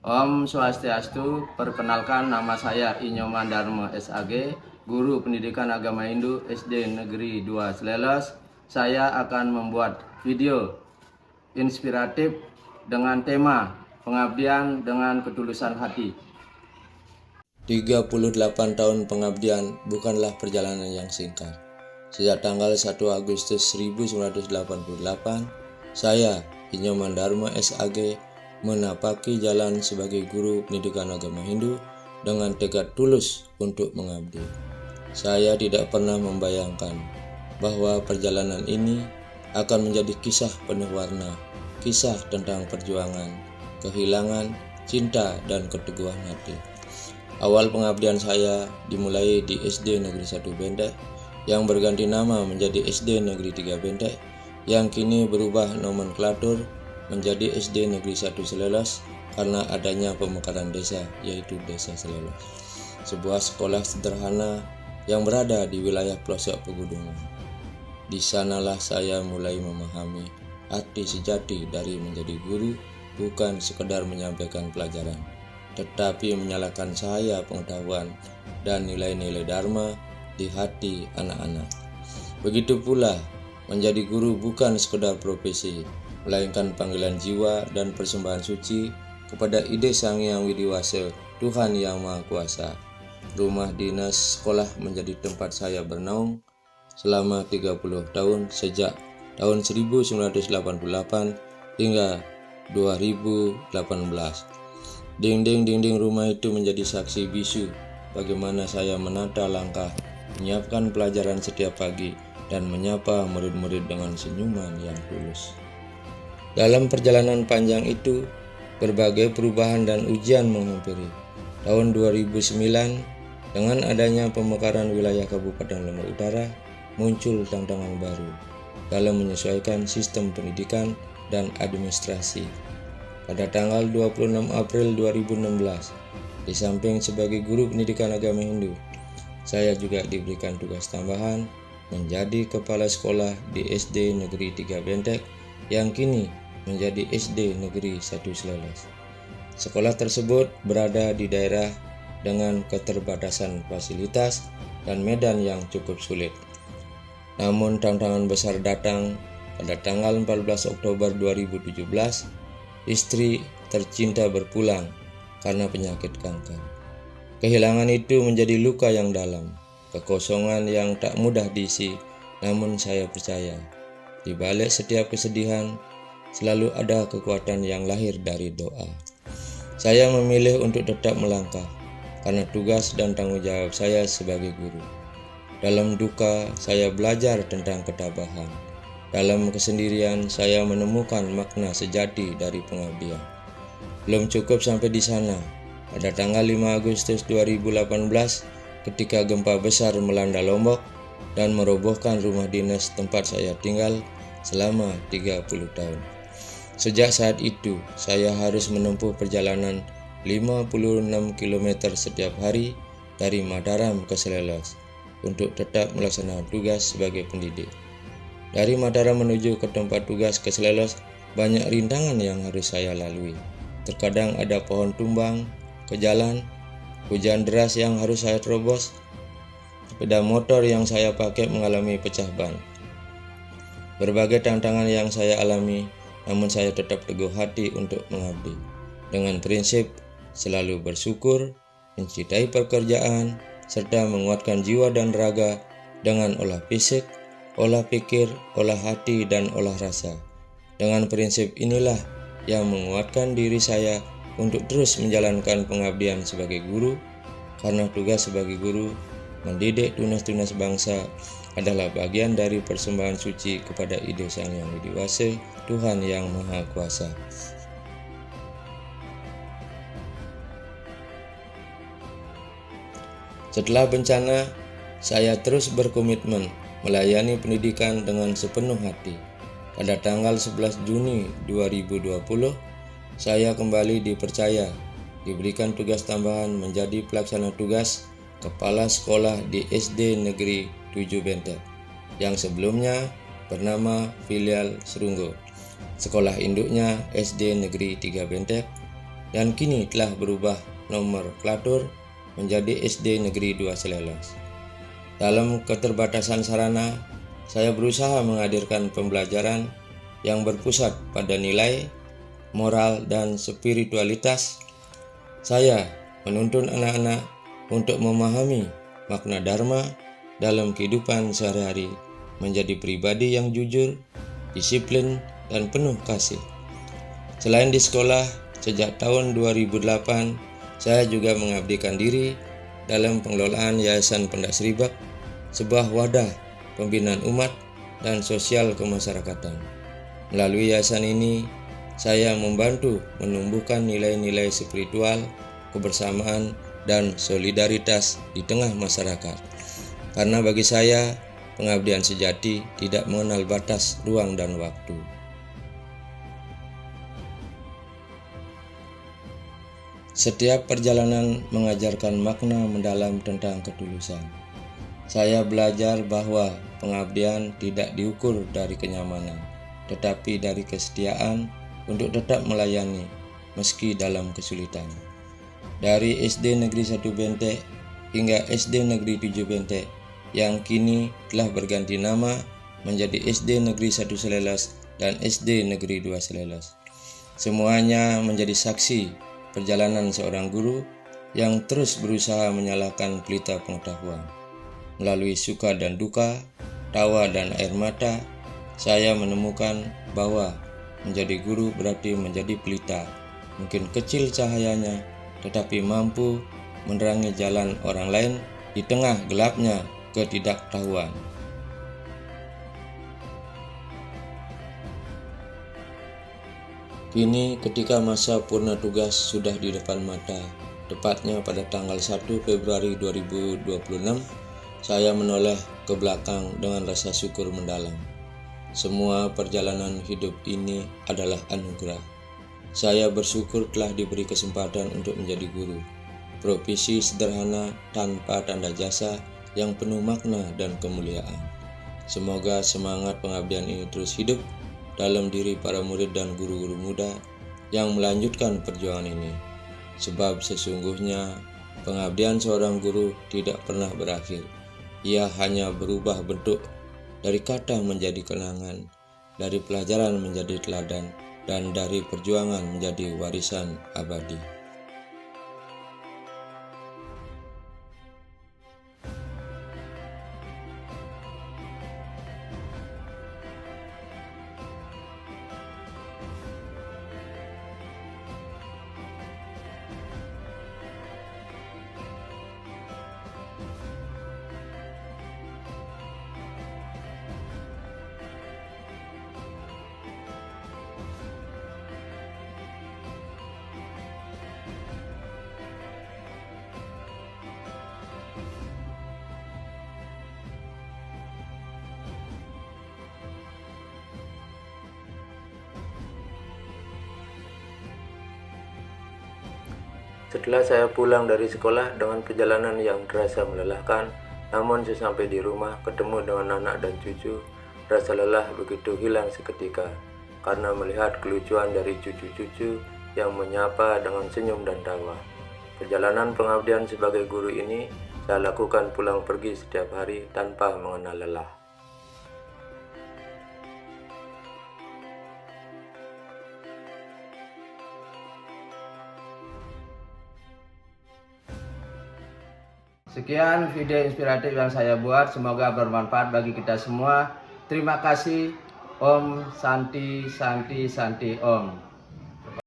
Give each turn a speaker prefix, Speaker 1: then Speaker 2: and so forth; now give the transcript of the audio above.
Speaker 1: Om Swastiastu, perkenalkan nama saya Inyoman Dharma SAG, Guru Pendidikan Agama Hindu SD Negeri 2 Selelos. Saya akan membuat video inspiratif dengan tema pengabdian dengan ketulusan hati.
Speaker 2: 38 tahun pengabdian bukanlah perjalanan yang singkat. Sejak tanggal 1 Agustus 1988, saya, Inyoman Dharma SAG, menapaki jalan sebagai guru pendidikan agama Hindu dengan tekad tulus untuk mengabdi. Saya tidak pernah membayangkan bahwa perjalanan ini akan menjadi kisah penuh warna, kisah tentang perjuangan, kehilangan, cinta, dan keteguhan hati. Awal pengabdian saya dimulai di SD Negeri 1 Bentek yang berganti nama menjadi SD Negeri 3 Bentek yang kini berubah nomenklatur menjadi SD Negeri 1 Selelos karena adanya pemekaran desa, yaitu Desa Selelos, sebuah sekolah sederhana yang berada di wilayah pelosok pegunungan. Di sanalah saya mulai memahami arti sejati dari menjadi guru, bukan sekedar menyampaikan pelajaran, tetapi menyalakan cahaya pengetahuan dan nilai-nilai Dharma di hati anak-anak. Begitu pula, menjadi guru bukan sekedar profesi, melainkan panggilan jiwa dan persembahan suci kepada ide Sang Hyang Widiwasa, Tuhan Yang Maha Kuasa. Rumah dinas sekolah menjadi tempat saya bernaung selama 30 tahun sejak tahun 1988 hingga 2018. Dinding-dinding rumah itu menjadi saksi bisu bagaimana saya menata langkah, menyiapkan pelajaran setiap pagi, dan menyapa murid-murid dengan senyuman yang tulus. Dalam perjalanan panjang itu, berbagai perubahan dan ujian menghampiri. Tahun 2009, dengan adanya pemekaran wilayah Kabupaten Lombok Utara, muncul tantangan baru dalam menyesuaikan sistem pendidikan dan administrasi. Pada tanggal 26 April 2016, di samping sebagai guru pendidikan agama Hindu, saya juga diberikan tugas tambahan menjadi kepala sekolah di SD Negeri 3 Bentek yang kini menjadi SD Negeri 1 Selelos. Sekolah tersebut berada di daerah dengan keterbatasan fasilitas dan medan yang cukup sulit. Namun tantangan besar datang pada tanggal 14 Oktober 2017, istri tercinta berpulang karena penyakit kanker. Kehilangan itu menjadi luka yang dalam, kekosongan yang tak mudah diisi, namun saya percaya di balik setiap kesedihan selalu ada kekuatan yang lahir dari doa. Saya memilih untuk tetap melangkah karena tugas dan tanggung jawab saya sebagai guru. Dalam duka, saya belajar tentang ketabahan. Dalam kesendirian, saya menemukan makna sejati dari pengabdian. Belum cukup sampai di sana. Pada tanggal 5 Agustus 2018, ketika gempa besar melanda Lombok dan merobohkan rumah dinas tempat saya tinggal selama 30 tahun. Sejak saat itu, saya harus menempuh perjalanan 56 km setiap hari dari Mataram ke Selelos untuk tetap melaksanakan tugas sebagai pendidik. Dari Mataram menuju ke tempat tugas ke Selelos, banyak rintangan yang harus saya lalui. Terkadang ada pohon tumbang ke jalan, hujan deras yang harus saya terobos, sepeda motor yang saya pakai mengalami pecah ban. Berbagai tantangan yang saya alami, namun saya tetap teguh hati untuk mengabdi. Dengan prinsip selalu bersyukur, mencintai pekerjaan, serta menguatkan jiwa dan raga dengan olah fisik, olah pikir, olah hati, dan olah rasa. Dengan prinsip inilah yang menguatkan diri saya untuk terus menjalankan pengabdian sebagai guru, karena tugas sebagai guru mendidik tunas-tunas bangsa adalah bagian dari persembahan suci kepada ide Sang Hyang Widiwasa, Tuhan Yang Maha Kuasa. Setelah bencana, saya terus berkomitmen melayani pendidikan dengan sepenuh hati. Pada tanggal 11 Juni 2020, saya kembali dipercaya, diberikan tugas tambahan menjadi pelaksana tugas kepala sekolah di SD Negeri 7 Bentek, yang sebelumnya bernama Filial Serunggo. Sekolah induknya SD Negeri 3 Bentek dan kini telah berubah nomenklatur menjadi SD Negeri 2 Selelas. Dalam keterbatasan sarana, saya berusaha menghadirkan pembelajaran yang berpusat pada nilai, moral, dan spiritualitas. Saya menuntun anak-anak untuk memahami makna Dharma dalam kehidupan sehari-hari, menjadi pribadi yang jujur, disiplin, dan penuh kasih. Selain di sekolah, sejak tahun 2008, saya juga mengabdikan diri dalam pengelolaan Yayasan Pendak Seribak, sebuah wadah pembinaan umat dan sosial kemasyarakatan. Melalui yayasan ini, saya membantu menumbuhkan nilai-nilai spiritual, kebersamaan, dan solidaritas di tengah masyarakat. Karena bagi saya, pengabdian sejati tidak mengenal batas ruang dan waktu. Setiap perjalanan mengajarkan makna mendalam tentang ketulusan. Saya belajar bahwa pengabdian tidak diukur dari kenyamanan, tetapi dari kesetiaan untuk tetap melayani meski dalam kesulitan. Dari SD Negeri 1 Bentek hingga SD Negeri 7 Bentek yang kini telah berganti nama menjadi SD Negeri 1 Selelas dan SD Negeri 2 Selelas. Semuanya menjadi saksi perjalanan seorang guru yang terus berusaha menyalakan pelita pengetahuan. Melalui suka dan duka, tawa dan air mata, saya menemukan bahwa menjadi guru berarti menjadi pelita. Mungkin kecil cahayanya, tetapi mampu menerangi jalan orang lain di tengah gelapnya ketidaktahuan. Kini ketika masa purna tugas sudah di depan mata, tepatnya pada tanggal 1 Februari 2026, saya menoleh ke belakang dengan rasa syukur mendalam. Semua perjalanan hidup ini adalah anugerah. Saya bersyukur telah diberi kesempatan untuk menjadi guru. Profesi sederhana tanpa tanda jasa yang penuh makna dan kemuliaan. Semoga semangat pengabdian ini terus hidup dalam diri para murid dan guru-guru muda yang melanjutkan perjuangan ini. Sebab sesungguhnya pengabdian seorang guru tidak pernah berakhir. Ia hanya berubah bentuk, dari kata menjadi kenangan, dari pelajaran menjadi teladan, dan dari perjuangan menjadi warisan abadi.
Speaker 1: Setelah saya pulang dari sekolah dengan perjalanan yang terasa melelahkan, namun sesampai di rumah ketemu dengan anak dan cucu, rasa lelah begitu hilang seketika karena melihat kelucuan dari cucu-cucu yang menyapa dengan senyum dan tawa. Perjalanan pengabdian sebagai guru ini saya lakukan pulang pergi setiap hari tanpa mengenal lelah. Sekian video inspiratif yang saya buat, semoga bermanfaat bagi kita semua. Terima kasih. Om Santi Santi Santi Om.